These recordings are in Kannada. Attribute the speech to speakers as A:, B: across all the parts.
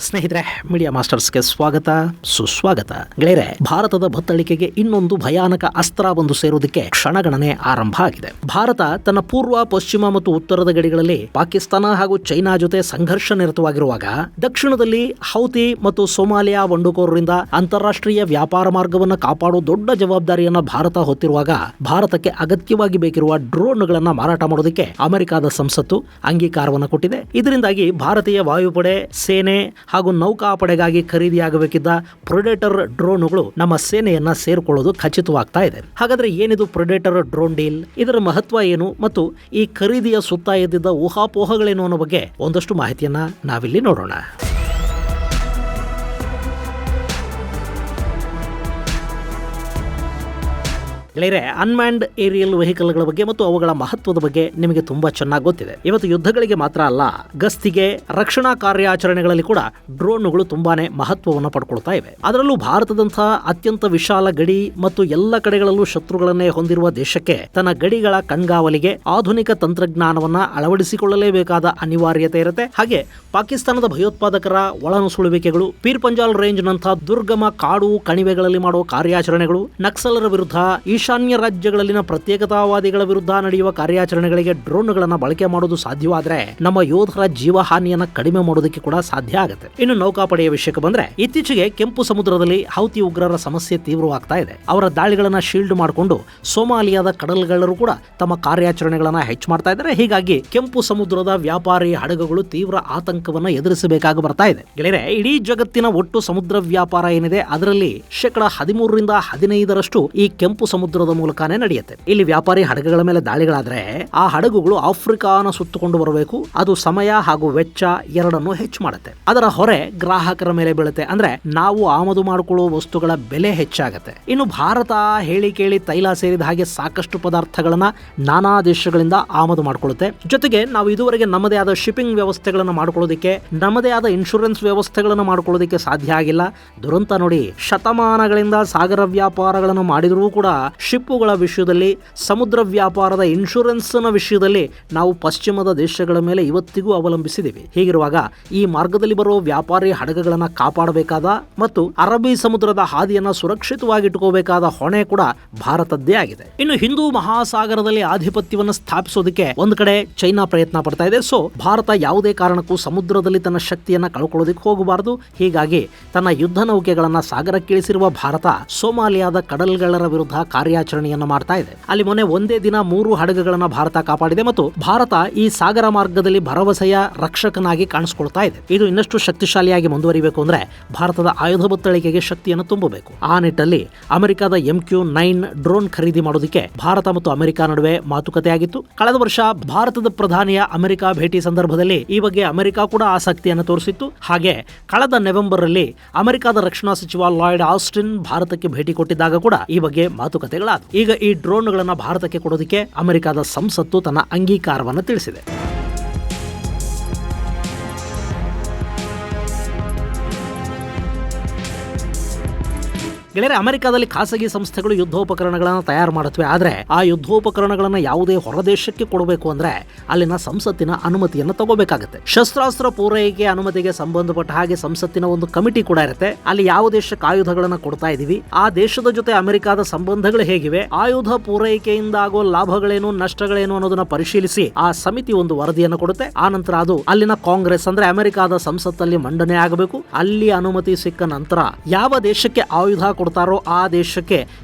A: ಸ್ನೇಹಿತರೆ, ಮೀಡಿಯಾ ಮಾಸ್ಟರ್ಸ್ಗೆ ಸ್ವಾಗತ ಸುಸ್ವಾಗತ. ಗೆಳೆಯರೆ, ಭಾರತದ ಬತ್ತಳಿಕೆಗೆ ಇನ್ನೊಂದು ಭಯಾನಕ ಅಸ್ತ್ರ ಬಂದು ಸೇರುವುದಕ್ಕೆ ಕ್ಷಣಗಣನೆ ಆರಂಭ ಆಗಿದೆ. ಭಾರತ ತನ್ನ ಪೂರ್ವ, ಪಶ್ಚಿಮ ಮತ್ತು ಉತ್ತರದ ಗಡಿಗಳಲ್ಲಿ ಪಾಕಿಸ್ತಾನ ಹಾಗೂ ಚೈನಾ ಜೊತೆ ಸಂಘರ್ಷ ನಿರತವಾಗಿರುವಾಗ ದಕ್ಷಿಣದಲ್ಲಿ ಹೌತಿ ಮತ್ತು ಸೋಮಾಲಿಯಾ ಬಂಡುಕೋರರಿಂದ ಅಂತಾರಾಷ್ಟ್ರೀಯ ವ್ಯಾಪಾರ ಮಾರ್ಗವನ್ನು ಕಾಪಾಡುವ ದೊಡ್ಡ ಜವಾಬ್ದಾರಿಯನ್ನ ಭಾರತ ಹೊತ್ತಿರುವಾಗ ಭಾರತಕ್ಕೆ ಅಗತ್ಯವಾಗಿ ಬೇಕಿರುವ ಡ್ರೋನ್ಗಳನ್ನ ಮಾರಾಟ ಮಾಡೋದಕ್ಕೆ ಅಮೆರಿಕದ ಸಂಸತ್ತು ಅಂಗೀಕಾರವನ್ನು ಕೊಟ್ಟಿದೆ. ಇದರಿಂದಾಗಿ ಭಾರತೀಯ ವಾಯುಪಡೆ, ಸೇನೆ ಹಾಗೂ ನೌಕಾಪಡೆಗಾಗಿ ಖರೀದಿಯಾಗಬೇಕಿದ್ದ ಪ್ರೆಡೇಟರ್ ಡ್ರೋನ್ಗಳು ನಮ್ಮ ಸೇನೆಯನ್ನ ಸೇರಿಕೊಳ್ಳೋದು ಖಚಿತವಾಗ್ತಾ ಇದೆ. ಹಾಗಾದ್ರೆ ಏನಿದು ಪ್ರೆಡೇಟರ್ ಡ್ರೋನ್ ಡೀಲ್? ಇದರ ಮಹತ್ವ ಏನು ಮತ್ತು ಈ ಖರೀದಿಯ ಸುತ್ತ ಎದ್ದಿದ್ದ ಊಹಾಪೋಹಗಳೇನು ಅನ್ನೋ ಬಗ್ಗೆ ಒಂದಷ್ಟು ಮಾಹಿತಿಯನ್ನ ನಾವಿಲ್ಲಿ ನೋಡೋಣ. ಗೆಳೆಯರೆ, ಅನ್ಮ್ಯಾನ್ಡ್ ಏರಿಯಲ್ ವೆಹಿಕಲ್ಗಳ ಬಗ್ಗೆ ಮತ್ತು ಅವುಗಳ ಮಹತ್ವದ ಬಗ್ಗೆ ನಿಮಗೆ ತುಂಬಾ ಚೆನ್ನಾಗಿ ಗೊತ್ತಿದೆ. ಇವತ್ತು ಯುದ್ಧಗಳಿಗೆ ಮಾತ್ರ ಅಲ್ಲ, ಗಸ್ತಿಗೆ, ರಕ್ಷಣಾ ಕಾರ್ಯಾಚರಣೆಗಳಲ್ಲಿ ಕೂಡ ಡ್ರೋನ್ಗಳು ತುಂಬಾನೇ ಮಹತ್ವವನ್ನು ಪಡ್ಕೊಳ್ತಾ ಇವೆ. ಅದರಲ್ಲೂ ಭಾರತದಂತಹ ಅತ್ಯಂತ ವಿಶಾಲ ಗಡಿ ಮತ್ತು ಎಲ್ಲ ಕಡೆಗಳಲ್ಲೂ ಶತ್ರುಗಳನ್ನೇ ಹೊಂದಿರುವ ದೇಶಕ್ಕೆ ತನ್ನ ಗಡಿಗಳ ಕಣ್ಗಾವಲಿಗೆ ಆಧುನಿಕ ತಂತ್ರಜ್ಞಾನವನ್ನ ಅಳವಡಿಸಿಕೊಳ್ಳಲೇಬೇಕಾದ ಅನಿವಾರ್ಯತೆ ಇರುತ್ತೆ. ಹಾಗೆ ಪಾಕಿಸ್ತಾನದ ಭಯೋತ್ಪಾದಕರ ಒಳನುಸುಳುವಿಕೆಗಳು, ಪೀರ್ ಪಂಜಾಲ್ ರೇಂಜ್ ನಂತಹ ದುರ್ಗಮ ಕಾಡು ಕಣಿವೆಗಳಲ್ಲಿ ಮಾಡುವ ಕಾರ್ಯಾಚರಣೆಗಳು, ನಕ್ಸಲರ ವಿರುದ್ಧ, ಈಶಾನ್ಯ ರಾಜ್ಯಗಳಲ್ಲಿನ ಪ್ರತ್ಯೇಕತಾವಾದಿಗಳ ವಿರುದ್ಧ ನಡೆಯುವ ಕಾರ್ಯಾಚರಣೆಗಳಿಗೆ ಡ್ರೋನ್ಗಳನ್ನ ಬಳಕೆ ಮಾಡೋದು ಸಾಧ್ಯವಾದ್ರೆ ನಮ್ಮ ಯೋಧರ ಜೀವಹಾನಿಯನ್ನ ಕಡಿಮೆ ಮಾಡೋದಕ್ಕೆ ಕೂಡ ಸಾಧ್ಯ ಆಗುತ್ತೆ. ಇನ್ನು ನೌಕಾಪಡೆಯ ವಿಷಯಕ್ಕೆ ಬಂದ್ರೆ, ಇತ್ತೀಚೆಗೆ ಕೆಂಪು ಸಮುದ್ರದಲ್ಲಿ ಹೌತಿ ಉಗ್ರರ ಸಮಸ್ಯೆ ತೀವ್ರವಾಗ್ತಾ ಇದೆ. ಅವರ ದಾಳಿಗಳನ್ನ ಶೀಲ್ಡ್ ಮಾಡಿಕೊಂಡು ಸೋಮಾಲಿಯಾದ ಕಡಲ್ಗಳ್ಳರು ಕೂಡ ತಮ್ಮ ಕಾರ್ಯಾಚರಣೆಗಳನ್ನ ಹೆಚ್ಚು ಮಾಡ್ತಾ ಇದ್ದಾರೆ. ಹೀಗಾಗಿ ಕೆಂಪು ಸಮುದ್ರದ ವ್ಯಾಪಾರಿ ಹಡಗುಗಳು ತೀವ್ರ ಆತಂಕವನ್ನ ಎದುರಿಸಬೇಕಾಗಿ ಬರ್ತಾ ಇದೆ. ಗೆಳೆಯರೆ, ಇಡೀ ಜಗತ್ತಿನ ಒಟ್ಟು ಸಮುದ್ರ ವ್ಯಾಪಾರ ಏನಿದೆ ಅದರಲ್ಲಿ 13% 15% ಈ ಕೆಂಪು ಸಮುದ್ರದ ಮೂಲಕನೇ ನಡೆಯುತ್ತೆ. ಇಲ್ಲಿ ವ್ಯಾಪಾರಿ ಹಡಗುಗಳ ಮೇಲೆ ದಾಳಿಗಳಾದ್ರೆ ಆ ಹಡಗುಗಳು ಆಫ್ರಿಕಾನ ಸುತ್ತಕೊಂಡು ಬರಬೇಕು. ಅದು ಸಮಯ ಹಾಗೂ ವೆಚ್ಚ ಎರಡನ್ನು ಹೆಚ್ಚು ಮಾಡುತ್ತೆ. ಅದರ ಹೊರೆ ಗ್ರಾಹಕರ ಮೇಲೆ ಬೀಳುತ್ತೆ. ಅಂದ್ರೆ ನಾವು ಆಮದು ಮಾಡಿಕೊಳ್ಳುವ ವಸ್ತುಗಳ ಬೆಲೆ ಹೆಚ್ಚಾಗುತ್ತೆ. ಇನ್ನು ಭಾರತ ಹೇಳಿ ಕೇಳಿ ತೈಲ ಸೇರಿದ ಹಾಗೆ ಸಾಕಷ್ಟು ಪದಾರ್ಥಗಳನ್ನ ನಾನಾ ದೇಶಗಳಿಂದ ಆಮದು ಮಾಡಿಕೊಳ್ಳುತ್ತೆ. ಜೊತೆಗೆ ನಾವು ಇದುವರೆಗೆ ನಮ್ಮದೇ ಆದ ಶಿಪ್ಪಿಂಗ್ ವ್ಯವಸ್ಥೆಗಳನ್ನು ಮಾಡ್ಕೊಳ್ಳೋದಕ್ಕೆ, ನಮ್ಮದೇ ಆದ ಇನ್ಶೂರೆನ್ಸ್ ವ್ಯವಸ್ಥೆಗಳನ್ನು ಮಾಡ್ಕೊಳ್ಳೋದಕ್ಕೆ ಸಾಧ್ಯ ಆಗಿಲ್ಲ. ದುರಂತ ನೋಡಿ, ಶತಮಾನಗಳಿಂದ ಸಾಗರ ವ್ಯಾಪಾರಗಳನ್ನು ಮಾಡಿದರೂ ಕೂಡ ಶಿಪ್ಪುಗಳ ವಿಷಯದಲ್ಲಿ, ಸಮುದ್ರ ವ್ಯಾಪಾರದ ಇನ್ಶೂರೆನ್ಸ್ ನ ವಿಷಯದಲ್ಲಿ ನಾವು ಪಶ್ಚಿಮದ ದೇಶಗಳ ಮೇಲೆ ಇವತ್ತಿಗೂ ಅವಲಂಬಿಸಿದ್ದೀವಿ. ಹೀಗಿರುವಾಗ ಈ ಮಾರ್ಗದಲ್ಲಿ ಬರುವ ವ್ಯಾಪಾರಿ ಹಡಗುಗಳನ್ನ ಕಾಪಾಡಬೇಕಾದ ಮತ್ತು ಅರಬ್ಬಿ ಸಮುದ್ರದ ಹಾದಿಯನ್ನ ಸುರಕ್ಷಿತವಾಗಿ ಇಟ್ಕೋಬೇಕಾದ ಹೊಣೆ ಕೂಡ ಭಾರತದ್ದೇ ಆಗಿದೆ. ಇನ್ನು ಹಿಂದೂ ಮಹಾಸಾಗರದಲ್ಲಿ ಆಧಿಪತ್ಯವನ್ನು ಸ್ಥಾಪಿಸೋದಕ್ಕೆ ಒಂದು ಕಡೆ ಚೈನಾ ಪ್ರಯತ್ನ ಪಡ್ತಾ ಇದೆ. ಸೊ ಭಾರತ ಯಾವುದೇ ಕಾರಣಕ್ಕೂ ಸಮುದ್ರದಲ್ಲಿ ತನ್ನ ಶಕ್ತಿಯನ್ನ ಕಳ್ಕೊಳ್ಳೋದಕ್ಕೆ ಹೋಗಬಾರದು. ಹೀಗಾಗಿ ತನ್ನ ಯುದ್ಧ ನೌಕೆಗಳನ್ನ ಸಾಗರಕ್ಕಿಳಿಸಿರುವ ಭಾರತ ಸೋಮಾಲಿಯಾದ ಕಡಲ್ಗಳ್ಳರ ವಿರುದ್ಧ ಕಾರ್ಯಾಚರಣೆಯನ್ನ ಮಾಡ್ತಾ ಇದೆ. ಅಲ್ಲಿ ಮೊನ್ನೆ ಒಂದೇ ದಿನ 3 ಹಡಗುಗಳನ್ನ ಭಾರತ ಕಾಪಾಡಿದೆ ಮತ್ತು ಭಾರತ ಈ ಸಾಗರ ಮಾರ್ಗದಲ್ಲಿ ಭರವಸೆಯ ರಕ್ಷಕನಾಗಿ ಕಾಣಿಸಿಕೊಳ್ತಾ ಇದೆ. ಇದು ಇನ್ನಷ್ಟು ಶಕ್ತಿಶಾಲಿಯಾಗಿ ಮುಂದುವರಿಬೇಕು ಅಂದ್ರೆ ಭಾರತದ ಆಯುಧ ಬತ್ತಳಿಕೆಗೆ ಶಕ್ತಿಯನ್ನು ತುಂಬಬೇಕು. ಆ ನಿಟ್ಟಲ್ಲಿ ಅಮೆರಿಕದ MQ-9 ಡ್ರೋನ್ ಖರೀದಿ ಮಾಡೋದಕ್ಕೆ ಭಾರತ ಮತ್ತು ಅಮೆರಿಕ ನಡುವೆ ಮಾತುಕತೆ ಆಗಿತ್ತು. ಕಳೆದ ವರ್ಷ ಭಾರತದ ಪ್ರಧಾನಿಯ ಅಮೆರಿಕ ಭೇಟಿ ಸಂದರ್ಭದಲ್ಲಿ ಈ ಬಗ್ಗೆ ಅಮೆರಿಕ ಕೂಡ ಆಸಕ್ತಿಯನ್ನು ತೋರಿಸಿತ್ತು. ಹಾಗೆ ಕಳೆದ ನವೆಂಬರ್ ಅಲ್ಲಿ ಅಮೆರಿಕದ ರಕ್ಷಣಾ ಸಚಿವ ಲಾಯ್ಡ್ ಆಸ್ಟಿನ್ ಭಾರತಕ್ಕೆ ಭೇಟಿ ಕೊಟ್ಟಿದ್ದಾಗ ಕೂಡ ಈ ಬಗ್ಗೆ ಮಾತುಕತೆಗಳಾದವು. ಈಗ ಈ ಡ್ರೋನ್ಗಳನ್ನ ಭಾರತಕ್ಕೆ ಕೊಡೋದಕ್ಕೆ ಅಮೆರಿಕದ ಸಂಸತ್ತು ತನ್ನ ಅಂಗೀಕಾರವನ್ನು ತಿಳಿಸಿದೆ. ಗೆಳೆಯರೆ, ಅಮೆರಿಕದಲ್ಲಿ ಖಾಸಗಿ ಸಂಸ್ಥೆಗಳು ಯುದ್ಧೋಪಕರಣಗಳನ್ನು ತಯಾರು ಮಾಡುತ್ತವೆ. ಆದರೆ ಆ ಯುದ್ಧೋಪಕರಣಗಳನ್ನು ಯಾವುದೇ ಹೊರದೇಶಕ್ಕೆ ಕೊಡಬೇಕು ಅಂದ್ರೆ ಅಲ್ಲಿನ ಸಂಸತ್ತಿನ ಅನುಮತಿಯನ್ನು ತಗೋಬೇಕಾಗುತ್ತೆ. ಶಸ್ತ್ರಾಸ್ತ್ರ ಪೂರೈಕೆ ಅನುಮತಿಗೆ ಸಂಬಂಧಪಟ್ಟ ಹಾಗೆ ಸಂಸತ್ತಿನ ಒಂದು ಕಮಿಟಿ ಕೂಡ ಇರುತ್ತೆ. ಅಲ್ಲಿ ಯಾವ ದೇಶಕ್ಕೆ ಆಯುಧಗಳನ್ನು ಕೊಡ್ತಾ ಇದೀವಿ, ಆ ದೇಶದ ಜೊತೆ ಅಮೆರಿಕದ ಸಂಬಂಧಗಳು ಹೇಗಿವೆ, ಆಯುಧ ಪೂರೈಕೆಯಿಂದ ಆಗೋ ಲಾಭಗಳೇನು, ನಷ್ಟಗಳೇನು ಅನ್ನೋದನ್ನ ಪರಿಶೀಲಿಸಿ ಆ ಸಮಿತಿ ಒಂದು ವರದಿಯನ್ನು ಕೊಡುತ್ತೆ. ಆ ನಂತರ ಅದು ಅಲ್ಲಿನ ಕಾಂಗ್ರೆಸ್ ಅಂದ್ರೆ ಅಮೆರಿಕದ ಸಂಸತ್ತಲ್ಲಿ ಮಂಡನೆ ಆಗಬೇಕು. ಅಲ್ಲಿ ಅನುಮತಿ ಸಿಕ್ಕ ನಂತರ ಯಾವ ದೇಶಕ್ಕೆ ಆಯುಧ ಕೊಡ್ತಾರೋ ಆ ದೇಶಕ್ಕೆ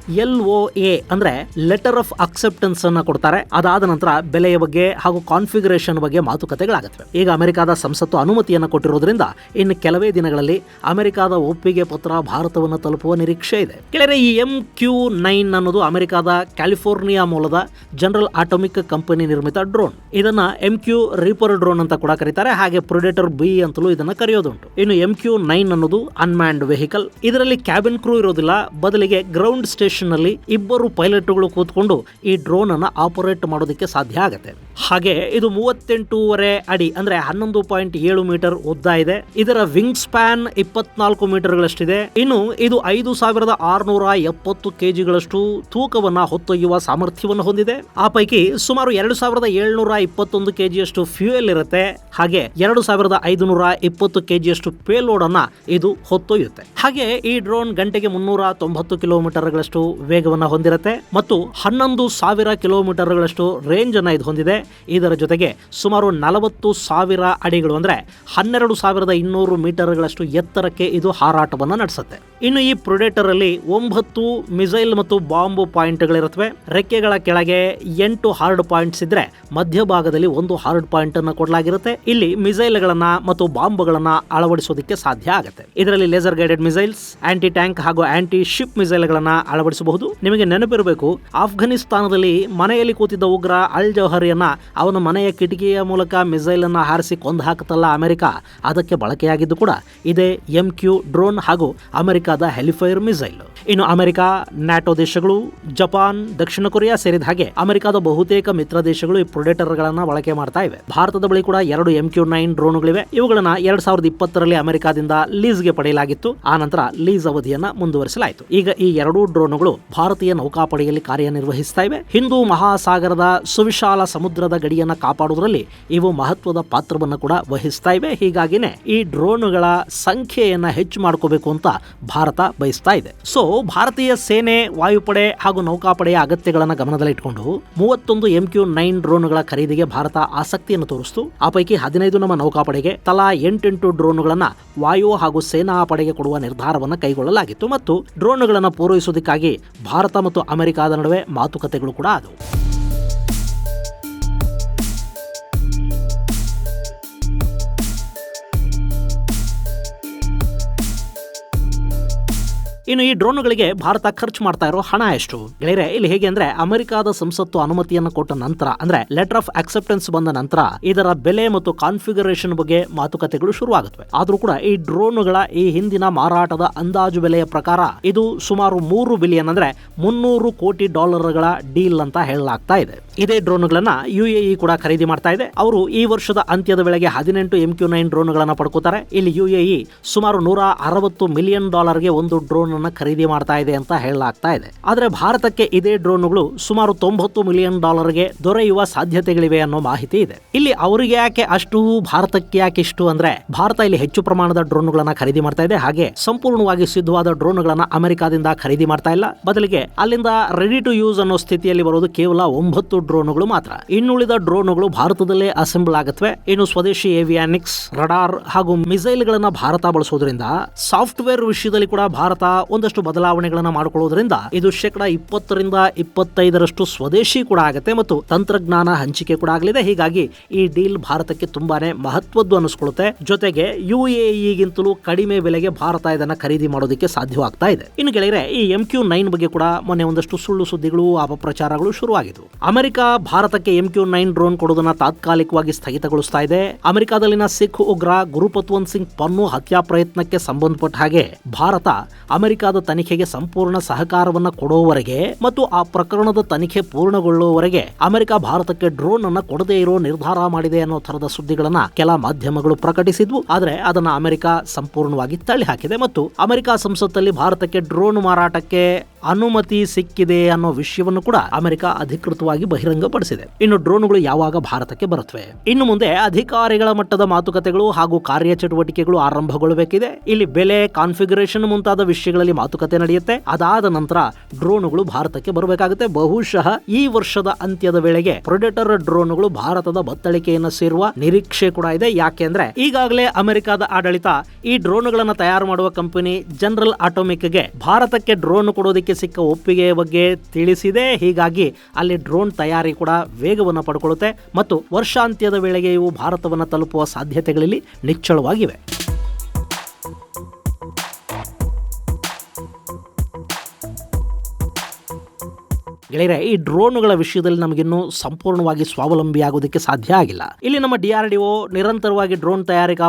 A: LOA ಅಂದ್ರೆ ಲೆಟರ್ ಆಫ್ ಅಕ್ಸೆಪ್ಟೆನ್ಸ್ ಅನ್ನ ಕೊಡ್ತಾರೆ. ಅದಾದ ನಂತರ ಬೆಲೆಯ ಬಗ್ಗೆ ಹಾಗೂ ಕಾನ್ಫಿಗರೇಷನ್ ಬಗ್ಗೆ ಮಾತುಕತೆಗಳಾಗುತ್ತವೆ. ಈಗ ಅಮೆರಿಕದ ಸಂಸತ್ತು ಅನುಮತಿಯನ್ನು ಕೊಟ್ಟಿರೋದ್ರಿಂದ ಇನ್ನು ಕೆಲವೇ ದಿನಗಳಲ್ಲಿ ಅಮೆರಿಕದ ಒಪ್ಪಿಗೆ ಪತ್ರ ಭಾರತವನ್ನು ತಲುಪುವ ನಿರೀಕ್ಷೆ ಇದೆ. ಕೆಳಗೆ ಈ MQ-9 ಅನ್ನೋದು ಅಮೆರಿಕದ ಕ್ಯಾಲಿಫೋರ್ನಿಯಾ ಮೂಲದ ಜನರಲ್ ಆಟೋಮಿಕ್ ಕಂಪನಿ ನಿರ್ಮಿತ ಡ್ರೋನ್. ಇದನ್ನ MQ ರೀಪರ್ ಡ್ರೋನ್ ಅಂತ ಕೂಡ ಕರೀತಾರೆ. ಹಾಗೆ ಪ್ರೆಡೇಟರ್ B ಅಂತಲೂ ಇದನ್ನ ಕರೆಯೋದುಂಟು. ಇನ್ನು MQ-9 ಅನ್ನೋದು ಅನ್ಮ್ಯಾನ್ಡ್ ವೆಹಿಕಲ್. ಇದರಲ್ಲಿ ಕ್ಯಾಬಿನ್ ಕ್ರೂ ಇರೋದಿಲ್ಲ. ಬದಲಿಗೆ ಗ್ರೌಂಡ್ ಸ್ಟೇಷನ್ ನಲ್ಲಿ ಇಬ್ಬರು ಪೈಲಟ್ಗಳು ಕೂತ್ಕೊಂಡು ಈ ಡ್ರೋನ್ ಅನ್ನ ಆಪರೇಟ್ ಮಾಡೋದಕ್ಕೆ ಸಾಧ್ಯ ಆಗುತ್ತೆ. ಹಾಗೆ ಇದು 38.5 ಅಡಿ ಅಂದ್ರೆ 11.7 ಮೀಟರ್ ಉದ್ದ ಇದೆ. ಇದರ ವಿಂಗ್ ಸ್ಪ್ಯಾನ್ 24 ಮೀಟರ್ಗಳಷ್ಟಿದೆ. ಇನ್ನು ಇದು 5,670 ಕೆಜಿಗಳಷ್ಟು ತೂಕವನ್ನ ಹೊತ್ತೊಯ್ಯುವ ಸಾಮರ್ಥ್ಯವನ್ನು ಹೊಂದಿದೆ. ಆ ಪೈಕಿ ಸುಮಾರು 2,721 ಕೆಜಿಯಷ್ಟು ಫ್ಯೂಯಲ್ ಇರುತ್ತೆ. ಹಾಗೆ 2,520 ಕೆಜಿಯಷ್ಟು ಪೇಲೋಡ್ ಅನ್ನ ಇದು ಹೊತ್ತೊಯ್ಯುತ್ತೆ. ಹಾಗೆ ಈ ಡ್ರೋನ್ ಗಂಟೆಗೆ 390 ಕಿಲೋಮೀಟರ್ಗಳಷ್ಟು ವೇಗವನ್ನು ಹೊಂದಿರುತ್ತೆ ಮತ್ತು 11,000 ಕಿಲೋಮೀಟರ್ಗಳಷ್ಟು ರೇಂಜ್ ಅನ್ನ ಇದು ಹೊಂದಿದೆ. ಇದರ ಜೊತೆಗೆ ಸುಮಾರು 40,000 ಅಡಿಗಳು ಅಂದ್ರೆ 12,200 ಮೀಟರ್ಗಳಷ್ಟು ಎತ್ತರಕ್ಕೆ ಇದು ಹಾರಾಟವನ್ನು ನಡೆಸುತ್ತೆ. ಇನ್ನು ಈ ಪ್ರೆಡೇಟರ್ ಅಲ್ಲಿ 9 ಮಿಸೈಲ್ ಮತ್ತು ಬಾಂಬ್ ಪಾಯಿಂಟ್ಗಳಿರುತ್ತವೆ. ರೆಕ್ಕೆಗಳ ಕೆಳಗೆ 8 ಹಾರ್ಡ್ ಪಾಯಿಂಟ್ಸ್ ಇದ್ರೆ ಮಧ್ಯಭಾಗದಲ್ಲಿ 1 ಹಾರ್ಡ್ ಪಾಯಿಂಟ್ ಅನ್ನು ಕೊಡಲಾಗಿರುತ್ತೆ. ಇಲ್ಲಿ ಮಿಸೈಲ್ಗಳನ್ನ ಮತ್ತು ಬಾಂಬ್ಗಳನ್ನ ಅಳವಡಿಸೋದಕ್ಕೆ ಸಾಧ್ಯ ಆಗುತ್ತೆ. ಇದರಲ್ಲಿ laser guided missiles, aunty tank ಹಾಗೂ ಆಂಟಿ ಶಿಪ್ ಮಿಸೈಲ್ಗಳನ್ನ ಅಳವಡಿಸಬಹುದು. ನಿಮಗೆ ನೆನಪಿರಬೇಕು, ಆಫ್ಘನಿಸ್ತಾನದಲ್ಲಿ ಮನೆಯಲ್ಲಿ ಕೂತಿದ್ದ ಉಗ್ರ ಅಲ್ ಜೌಹರಿಯನ್ನ ಅವನ ಮನೆಯ ಕಿಟಕಿಯ ಮೂಲಕ ಮಿಸೈಲ್ ಅನ್ನ ಹಾರಿಸಿ ಕೊಂದು ಹಾಕುತ್ತಲ್ಲ ಅಮೆರಿಕ, ಅದಕ್ಕೆ ಬಳಕೆಯಾಗಿದ್ದು ಕೂಡ ಇದೇ MQ ಡ್ರೋನ್ ಹಾಗೂ ಅಮೆರಿಕದ ಹೆಲಿಫೈರ್ ಮಿಸೈಲ್. ಇನ್ನು ಅಮೆರಿಕ, ನ್ಯಾಟೋ ದೇಶಗಳು, ಜಪಾನ್, ದಕ್ಷಿಣ ಕೊರಿಯಾ ಸೇರಿದ ಹಾಗೆ ಅಮೆರಿಕದ ಬಹುತೇಕ ಮಿತ್ರ ದೇಶಗಳು ಈ ಪ್ರೆಡೇಟರ್ ಗಳನ್ನ ಬಳಕೆ ಮಾಡ್ತಾ ಇವೆ. ಭಾರತದ ಬಳಿ ಕೂಡ 2 MQ-9 ಡ್ರೋನ್ಗಳಿವೆ. ಇವುಗಳನ್ನ 2020ರಲ್ಲಿ ಅಮೆರಿಕದಿಂದ ಲೀಸ್ಗೆ ಪಡೆಯಲಾಗಿತ್ತು. ಆ ನಂತರ ಲೀಸ್ ಅವಧಿಯನ್ನ ಮುಂದುವರಿಸಲಾಯಿತು. ಈಗ ಈ 2 ಡ್ರೋನ್ಗಳು ಭಾರತೀಯ ನೌಕಾಪಡೆಯಲ್ಲಿ ಕಾರ್ಯನಿರ್ವಹಿಸ್ತಾ ಇವೆ. ಹಿಂದೂ ಮಹಾಸಾಗರದ ಸುವಿಶಾಲ ಸಮುದ್ರದ ಗಡಿಯನ್ನ ಕಾಪಾಡುವುದರಲ್ಲಿ ಇವು ಮಹತ್ವದ ಪಾತ್ರವನ್ನು ಕೂಡ ವಹಿಸ್ತಾ ಇವೆ. ಹೀಗಾಗಿನೇ ಈ ಡ್ರೋನ್ಗಳ ಸಂಖ್ಯೆಯನ್ನ ಹೆಚ್ಚು ಮಾಡ್ಕೋಬೇಕು ಅಂತ ಭಾರತ ಬಯಸ್ತಾ ಇದೆ. ಸೊ ಭಾರತೀಯ ಸೇನೆ, ವಾಯುಪಡೆ ಹಾಗೂ ನೌಕಾಪಡೆಯ ಅಗತ್ಯಗಳನ್ನು ಗಮನದಲ್ಲಿಟ್ಟುಕೊಂಡು 31 MQ-9 ಡ್ರೋನ್ಗಳ ಖರೀದಿಗೆ ಭಾರತ ಆಸಕ್ತಿಯನ್ನು ತೋರಿಸಿತು. ಆ ಪೈಕಿ 15 ನಮ್ಮ ನೌಕಾಪಡೆಗೆ, ತಲಾ 8 ಡ್ರೋನ್ಗಳನ್ನ ವಾಯು ಹಾಗೂ ಸೇನಾ ಪಡೆಗೆ ಕೊಡುವ ನಿರ್ಧಾರವನ್ನು ಕೈಗೊಳ್ಳಲಾಗಿತ್ತು ಮತ್ತು ಡ್ರೋನ್ಗಳನ್ನು ಪೂರೈಸುವುದಕ್ಕಾಗಿ ಭಾರತ ಮತ್ತು ಅಮೆರಿಕದ ನಡುವೆ ಮಾತುಕತೆಗಳು ಕೂಡ ಆದವು. ಇನ್ನು ಈ ಡ್ರೋನ್ಗಳಿಗೆ ಭಾರತ ಖರ್ಚು ಮಾಡ್ತಾ ಇರೋ ಹಣ ಎಷ್ಟು ಗೆಳೆಯರೆ? ಇಲ್ಲಿ ಹೇಗೆ ಅಂದ್ರೆ, ಅಮೆರಿಕದ ಸಂಸತ್ತು ಅನುಮತಿಯನ್ನು ಕೊಟ್ಟ ನಂತರ ಅಂದ್ರೆ ಲೆಟರ್ ಆಫ್ ಅಕ್ಸೆಪ್ಟೆನ್ಸ್ ಬಂದ ನಂತರ ಇದರ ಬೆಲೆ ಮತ್ತು ಕಾನ್ಫಿಗರೇಷನ್ ಬಗ್ಗೆ ಮಾತುಕತೆಗಳು ಶುರುವಾಗುತ್ತವೆ. ಆದ್ರೂ ಕೂಡ ಈ ಡ್ರೋನ್ಗಳ ಈ ಹಿಂದಿನ ಮಾರಾಟದ ಅಂದಾಜು ಬೆಲೆಯ ಪ್ರಕಾರ ಇದು ಸುಮಾರು $3 ಬಿಲಿಯನ್ ಅಂದ್ರೆ $300 ಕೋಟಿ ಡೀಲ್ ಅಂತ ಹೇಳಲಾಗ್ತಾ ಇದೆ. ಇದೇ ಡ್ರೋನ್ಗಳನ್ನ UAE ಕೂಡ ಖರೀದಿ ಮಾಡ್ತಾ ಇದೆ. ಅವರು ಈ ವರ್ಷದ ಅಂತ್ಯದ ವೇಳೆಗೆ 18 MQ-9 ಡ್ರೋನ್ಗಳನ್ನ ಪಡ್ಕೋತಾರೆ. ಇಲ್ಲಿ UAE ಸುಮಾರು $160 ಮಿಲಿಯನ್ ಗೆ ಒಂದು ಡ್ರೋನ್ ಖರೀದಿ ಮಾಡ್ತಾ ಇದೆ ಅಂತ ಹೇಳಲಾಗ್ತಾ ಇದೆ. ಆದ್ರೆ ಭಾರತಕ್ಕೆ ಇದೇ ಡ್ರೋನ್ಗಳು ಸುಮಾರು $90 ಮಿಲಿಯನ್ ಗೆ ದೊರೆಯುವ ಸಾಧ್ಯತೆಗಳಿವೆ ಅನ್ನೋ ಮಾಹಿತಿ ಇದೆ. ಇಲ್ಲಿ ಅವರಿಗೆ ಯಾಕೆ ಅಷ್ಟು, ಭಾರತಕ್ಕೆ ಯಾಕೆ ಇಷ್ಟು ಅಂದ್ರೆ, ಭಾರತ ಇಲ್ಲಿ ಹೆಚ್ಚು ಪ್ರಮಾಣದ ಡ್ರೋನ್ಗಳನ್ನ ಖರೀದಿ ಮಾಡ್ತಾ ಇದೆ. ಹಾಗೆ ಸಂಪೂರ್ಣವಾಗಿ ಸಿದ್ಧವಾದ ಡ್ರೋನ್ಗಳನ್ನ ಅಮೆರಿಕದಿಂದ ಖರೀದಿ ಮಾಡ್ತಾ ಇಲ್ಲ. ಬದಲಿಗೆ ಅಲ್ಲಿಂದ ರೆಡಿ ಟು ಯೂಸ್ ಅನ್ನೋ ಸ್ಥಿತಿಯಲ್ಲಿ ಬರೋದು ಕೇವಲ 9 ಡ್ರೋನ್ಗಳು ಮಾತ್ರ. ಇನ್ನುಳಿದ ಡ್ರೋನ್ಗಳು ಭಾರತದಲ್ಲೇ ಅಸೆಂಬಲ್ ಆಗುತ್ತವೆ. ಇನ್ನು ಸ್ವದೇಶಿ ಏವಿಯಾನಿಕ್ಸ್, ರಡಾರ್ ಹಾಗೂ ಮಿಸೈಲ್ ಗಳನ್ನ ಭಾರತ ಬಳಸೋದ್ರಿಂದ ಸಾಫ್ಟ್ವೇರ್ ವಿಷಯದಲ್ಲಿ ಕೂಡ ಭಾರತ ಒಂದಷ್ಟು ಬದಲಾವಣೆಗಳನ್ನ ಮಾಡಿಕೊಳ್ಳೋದ್ರಿಂದ ಇದು 20% ಸ್ವದೇಶಿ ಕೂಡ ಆಗುತ್ತೆ ಮತ್ತು ತಂತ್ರಜ್ಞಾನ ಹಂಚಿಕೆ ಕೂಡ ಆಗಲಿದೆ. ಹೀಗಾಗಿ ಈ ಡೀಲ್ ಭಾರತಕ್ಕೆ ತುಂಬಾನೇ ಮಹತ್ವದ್ದು ಅನಿಸ್ಕೊಳ್ಳುತ್ತೆ. ಜೊತೆಗೆ UAE-ಗಿಂತಲೂ ಕಡಿಮೆ ಬೆಲೆಗೆ ಭಾರತ ಇದನ್ನ ಖರೀದಿ ಮಾಡೋದಕ್ಕೆ ಸಾಧ್ಯವಾಗ್ತಾ ಇದೆ. ಇನ್ನು ಗೆಳೆಯರೆ, ಈ MQ-9 ಬಗ್ಗೆ ಕೂಡ ಮೊನ್ನೆ ಒಂದಷ್ಟು ಸುಳ್ಳು ಸುದ್ದಿಗಳು, ಅಪಪ್ರಚಾರಗಳು ಶುರುವಾಗಿದ್ವು. ಅಮೆರಿಕ ಭಾರತಕ್ಕೆ MQ-9 ಡ್ರೋನ್ ಕೊಡೋದನ್ನ ತಾತ್ಕಾಲಿಕವಾಗಿ ಸ್ಥಗಿತಗೊಳಿಸ್ತಾ ಇದೆ. ಅಮೆರಿಕದಲ್ಲಿನ ಸಿಖ್ ಉಗ್ರ ಗುರುಪತ್ವಂತ್ ಸಿಂಗ್ ಪನ್ನು ಹತ್ಯಾ ಪ್ರಯತ್ನಕ್ಕೆ ಸಂಬಂಧಪಟ್ಟ ಹಾಗೆ ಭಾರತ ಅಮೆರಿಕದ ತನಿಖೆಗೆ ಸಂಪೂರ್ಣ ಸಹಕಾರವನ್ನ ಕೊಡುವವರೆಗೆ ಮತ್ತು ಆ ಪ್ರಕರಣದ ತನಿಖೆ ಪೂರ್ಣಗೊಳ್ಳುವವರೆಗೆ ಅಮೆರಿಕ ಭಾರತಕ್ಕೆ ಡ್ರೋನ್ ಅನ್ನ ಕೊಡದೇ ಇರೋ ನಿರ್ಧಾರ ಮಾಡಿದೆ ಅನ್ನೋ ತರದ ಸುದ್ದಿಗಳನ್ನ ಕೆಲ ಮಾಧ್ಯಮಗಳು ಪ್ರಕಟಿಸಿದ್ವು. ಆದ್ರೆ ಅದನ್ನ ಅಮೆರಿಕ ಸಂಪೂರ್ಣವಾಗಿ ತಳ್ಳಿ ಹಾಕಿದೆ ಮತ್ತು ಅಮೆರಿಕ ಸಂಸತ್ತಲ್ಲಿ ಭಾರತಕ್ಕೆ ಡ್ರೋನ್ ಮಾರಾಟಕ್ಕೆ ಅನುಮತಿ ಸಿಕ್ಕಿದೆ ಅನ್ನೋ ವಿಷಯವನ್ನು ಕೂಡ ಅಮೆರಿಕ ಅಧಿಕೃತವಾಗಿ ಬಹಿರಂಗಪಡಿಸಿದೆ. ಇನ್ನು ಡ್ರೋನ್ಗಳು ಯಾವಾಗ ಭಾರತಕ್ಕೆ ಬರುತ್ತವೆ? ಇನ್ನು ಮುಂದೆ ಅಧಿಕಾರಿಗಳ ಮಟ್ಟದ ಮಾತುಕತೆಗಳು ಹಾಗೂ ಕಾರ್ಯಚಟುವಟಿಕೆಗಳು ಆರಂಭಗೊಳ್ಳಬೇಕಿದೆ. ಇಲ್ಲಿ ಬೆಲೆ, ಕಾನ್ಫಿಗರೇಷನ್ ಮುಂತಾದ ವಿಷಯಗಳಲ್ಲಿ ಮಾತುಕತೆ ನಡೆಯುತ್ತೆ. ಅದಾದ ನಂತರ ಡ್ರೋನ್ಗಳು ಭಾರತಕ್ಕೆ ಬರಬೇಕಾಗುತ್ತೆ. ಬಹುಶಃ ಈ ವರ್ಷದ ಅಂತ್ಯದ ವೇಳೆಗೆ ಪ್ರೆಡೆಟರ್ ಡ್ರೋನ್ಗಳು ಭಾರತದ ಬತ್ತಳಿಕೆಯನ್ನು ಸೇರುವ ನಿರೀಕ್ಷೆ ಕೂಡ ಇದೆ. ಯಾಕೆಂದ್ರೆ ಈಗಾಗಲೇ ಅಮೆರಿಕದ ಆಡಳಿತ ಈ ಡ್ರೋನ್ಗಳನ್ನು ತಯಾರು ಮಾಡುವ ಕಂಪನಿ ಜನರಲ್ ಆಟೋಮಿಕ್ಗೆ ಭಾರತಕ್ಕೆ ಡ್ರೋನ್ ಕೊಡೋದಕ್ಕೆ ಸಿಕ್ಕ ಒಪ್ಪಿಗೆಯ ಬಗ್ಗೆ ತಿಳಿಸಿದೆ. ಹೀಗಾಗಿ ಅಲ್ಲಿ ಡ್ರೋನ್ ತಯಾರಿ ಕೂಡ ವೇಗವನ್ನು ಪಡ್ಕೊಳ್ಳುತ್ತೆ ಮತ್ತು ವರ್ಷಾಂತ್ಯದ ವೇಳೆಗೆ ಇವು ಭಾರತವನ್ನು ತಲುಪುವ ಸಾಧ್ಯತೆಗಳಲ್ಲಿ ನಿಚ್ಚಳವಾಗಿವೆ. ಗೆಳೆಯರೆ, ಈ ಡ್ರೋನ್ಗಳ ವಿಷಯದಲ್ಲಿ ನಮಗಿನ್ನೂ ಸಂಪೂರ್ಣವಾಗಿ ಸ್ವಾವಲಂಬಿಯಾಗೋದಕ್ಕೆ ಸಾಧ್ಯ ಆಗಿಲ್ಲ. ಇಲ್ಲಿ ನಮ್ಮ DRDO ನಿರಂತರವಾಗಿ ಡ್ರೋನ್ ತಯಾರಿಕಾ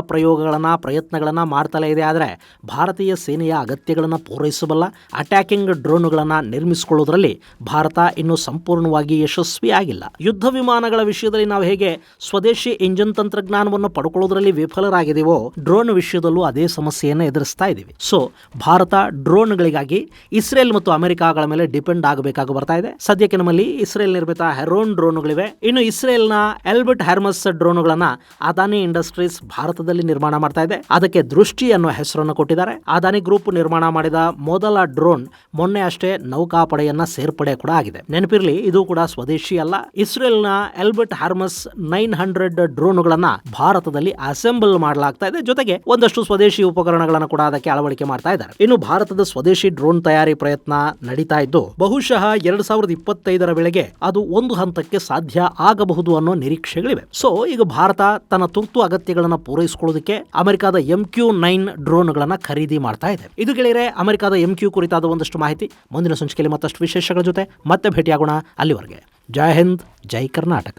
A: ಪ್ರಯತ್ನಗಳನ್ನ ಮಾಡ್ತಲೇ ಇದೆ. ಆದರೆ ಭಾರತೀಯ ಸೇನೆಯ ಅಗತ್ಯಗಳನ್ನು ಪೂರೈಸಬಲ್ಲ ಅಟ್ಯಾಕಿಂಗ್ ಡ್ರೋನ್ಗಳನ್ನು ನಿರ್ಮಿಸಿಕೊಳ್ಳುವುದರಲ್ಲಿ ಭಾರತ ಇನ್ನೂ ಸಂಪೂರ್ಣವಾಗಿ ಯಶಸ್ವಿಯಾಗಿಲ್ಲ. ಯುದ್ಧ ವಿಮಾನಗಳ ವಿಷಯದಲ್ಲಿ ನಾವು ಹೇಗೆ ಸ್ವದೇಶಿ ಇಂಜಿನ್ ತಂತ್ರಜ್ಞಾನವನ್ನು ಪಡ್ಕೊಳ್ಳೋದ್ರಲ್ಲಿ ವಿಫಲರಾಗಿದ್ದೀವೋ, ಡ್ರೋನ್ ವಿಷಯದಲ್ಲೂ ಅದೇ ಸಮಸ್ಯೆಯನ್ನು ಎದುರಿಸ್ತಾ ಇದ್ದೀವಿ. ಸೊ ಭಾರತ ಡ್ರೋನ್ಗಳಿಗಾಗಿ ಇಸ್ರೇಲ್ ಮತ್ತು ಅಮೆರಿಕಾಗಳ ಮೇಲೆ ಡಿಪೆಂಡ್ ಆಗಬೇಕಾಗಿ ಬರ್ತಾ ಇದೆ. ಸದ್ಯಕ್ಕೆ ನಮ್ಮಲ್ಲಿ ಇಸ್ರೇಲ್ ನಿರ್ಮಿತ ಹೆರೋನ್ ಡ್ರೋನ್ಗಳಿವೆ. ಇನ್ನು ಇಸ್ರೇಲ್ನ ಎಲ್ಬಿಟ್ ಹೆರ್ಮಸ್ ಡ್ರೋನ್ಗಳನ್ನ ಅದಾನಿ ಇಂಡಸ್ಟ್ರೀಸ್ ಭಾರತದಲ್ಲಿ ನಿರ್ಮಾಣ ಮಾಡ್ತಾ ಇದೆ. ಅದಕ್ಕೆ ದೃಷ್ಟಿ ಅನ್ನೋ ಹೆಸರನ್ನು ಕೊಟ್ಟಿದ್ದಾರೆ. ಅದಾನಿ ಗ್ರೂಪ್ ನಿರ್ಮಾಣ ಮಾಡಿದ ಮೊದಲ ಡ್ರೋನ್ ಮೊನ್ನೆ ಅಷ್ಟೇ ನೌಕಾಪಡೆಯನ್ನ ಸೇರ್ಪಡೆ ಕೂಡ ಆಗಿದೆ. ನೆನಪಿರ್ಲಿ, ಇದು ಕೂಡ ಸ್ವದೇಶಿ ಅಲ್ಲ. ಇಸ್ರೇಲ್ನ ಎಲ್ಬಿಟ್ ಹೆರ್ಮಸ್ 900 ಡ್ರೋನ್ಗಳನ್ನ ಭಾರತದಲ್ಲಿ ಅಸೆಂಬಲ್ ಮಾಡಲಾಗ್ತಾ ಇದೆ. ಜೊತೆಗೆ ಒಂದಷ್ಟು ಸ್ವದೇಶಿ ಉಪಕರಣಗಳನ್ನು ಕೂಡ ಅದಕ್ಕೆ ಅಳವಡಿಕೆ ಮಾಡ್ತಾ ಇದ್ದಾರೆ. ಇನ್ನು ಭಾರತದ ಸ್ವದೇಶಿ ಡ್ರೋನ್ ತಯಾರಿ ಪ್ರಯತ್ನ ನಡೀತಾ ಇದ್ದು, ಬಹುಶಃ 2025ರ ವೇಳೆಗೆ ಅದು ಒಂದು ಹಂತಕ್ಕೆ ಸಾಧ್ಯ ಆಗಬಹುದು ಅನ್ನೋ ನಿರೀಕ್ಷೆಗಳಿವೆ. ಸೊ ಈಗ ಭಾರತ ತನ್ನ ತುರ್ತು ಅಗತ್ಯಗಳನ್ನು ಪೂರೈಸಿಕೊಳ್ಳೋದಕ್ಕೆ ಅಮೆರಿಕದ MQ-9 ಡ್ರೋನ್ಗಳನ್ನ ಖರೀದಿ ಮಾಡ್ತಾ ಇದೆ. ಇದು ಗೆಳೆಯರೆ ಅಮೆರಿಕದ MQ ಕುರಿತಾದ ಒಂದಷ್ಟು ಮಾಹಿತಿ. ಮುಂದಿನ ಸಂಚಿಕೆಯಲ್ಲಿ ಮತ್ತಷ್ಟು ವಿಶೇಷಗಳ ಜೊತೆ ಮತ್ತೆ ಭೇಟಿಯಾಗೋಣ. ಅಲ್ಲಿವರೆಗೆ ಜೈ ಹಿಂದ್, ಜೈ ಕರ್ನಾಟಕ.